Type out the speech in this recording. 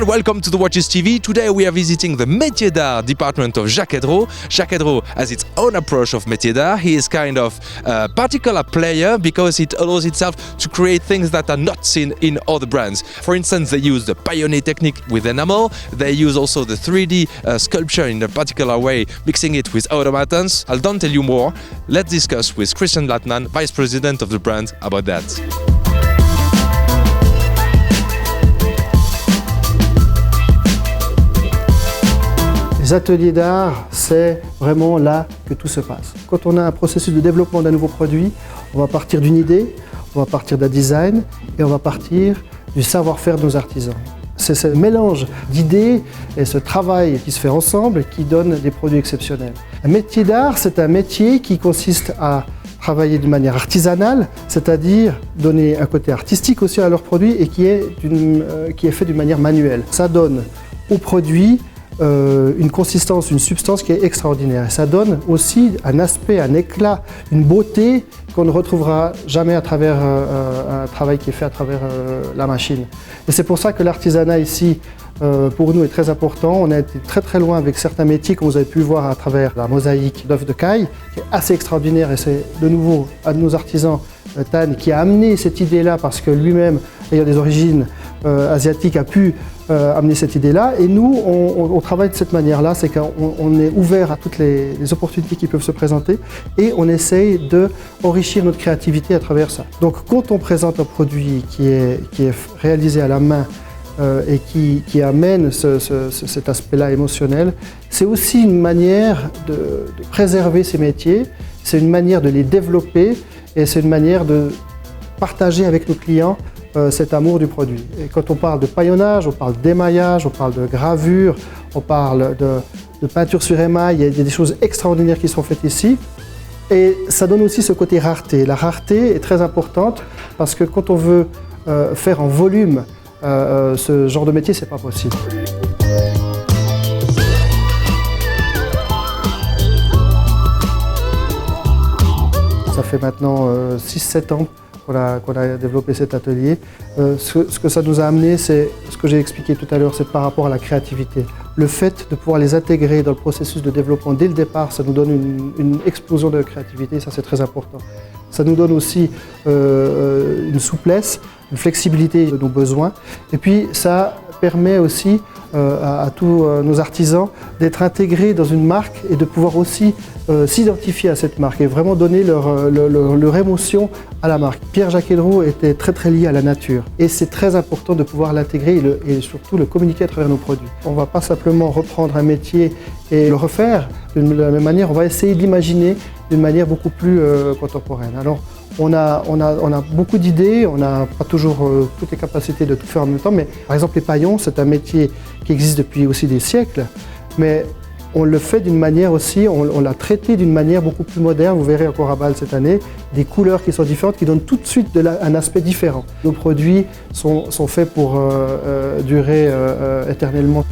everyone, welcome to the Watches TV. Today we are visiting the Métiers d'Art department of Jacques Hédro. Jacques Hédro has its own approach of Métiers d'Art. He is kind of a particular player because it allows itself to create things that are not seen in other brands. For instance, they use the Pioneer technique with enamel. They use also the 3D sculpture in a particular way, mixing it with automatons. I'll don't tell you more. Let's discuss with Christian Latman, Vice President of the brand, about that. Les ateliers d'art, c'est vraiment là que tout se passe. Quand on a un processus de développement d'un nouveau produit, on va partir d'une idée, on va partir d'un design et on va partir du savoir-faire de nos artisans. C'est ce mélange d'idées et ce travail qui se fait ensemble qui donne des produits exceptionnels. Un métier d'art, c'est un métier qui consiste à travailler d'une manière artisanale, c'est-à-dire donner un côté artistique aussi à leurs produits et qui est fait d'une manière manuelle. Ça donne aux produits une consistance, une substance qui est extraordinaire. Et ça donne aussi un aspect, un éclat, une beauté qu'on ne retrouvera jamais à travers un travail qui est fait à travers la machine. Et c'est pour ça que l'artisanat ici, pour nous, est très important. On a été très très loin avec certains métiers que vous avez pu voir à travers la mosaïque d'œuvres de caille, qui est assez extraordinaire. Et c'est de nouveau un de nos artisans, Tan, qui a amené cette idée-là parce que lui-même, ayant des origines asiatiques, a pu amener cette idée-là. Et nous, on travaille de cette manière-là, c'est qu'on est ouvert à toutes les opportunités qui peuvent se présenter et on essaye d'enrichir notre créativité à travers ça. Donc quand on présente un produit qui est réalisé à la main et qui amène cet aspect-là émotionnel, c'est aussi une manière de préserver ces métiers, c'est une manière de les développer et c'est une manière de partager avec nos clients cet amour du produit. Et quand on parle de paillonnage, on parle d'émaillage, on parle de gravure, on parle de peinture sur émail, il y a des choses extraordinaires qui sont faites ici. Et ça donne aussi ce côté rareté. La rareté est très importante parce que quand on veut faire en volume ce genre de métier, c'est pas possible. Ça fait maintenant 6-7 ans qu'on a développé cet atelier. Ce que ça nous a amené, c'est ce que j'ai expliqué tout à l'heure, c'est par rapport à la créativité. Le fait de pouvoir les intégrer dans le processus de développement dès le départ, ça nous donne une explosion de créativité, ça c'est très important. Ça nous donne aussi une souplesse, une flexibilité de nos besoins. Et puis ça permet aussi à tous nos artisans d'être intégrés dans une marque et de pouvoir aussi s'identifier à cette marque et vraiment donner leur émotion à la marque. Pierre-Jacques Hédro était très très lié à la nature et c'est très important de pouvoir l'intégrer et surtout le communiquer à travers nos produits. On ne va pas simplement reprendre un métier et le refaire de la même manière, on va essayer d'imaginer d'une manière beaucoup plus contemporaine. Alors on a beaucoup d'idées, on n'a pas toujours toutes les capacités de tout faire en même temps, mais par exemple les paillons, c'est un métier qui existe depuis aussi des siècles, mais on le fait d'une manière aussi, on l'a traité d'une manière beaucoup plus moderne. Vous verrez encore à Bâle cette année, des couleurs qui sont différentes, qui donnent tout de suite un aspect différent. Nos produits sont faits pour durer éternellement.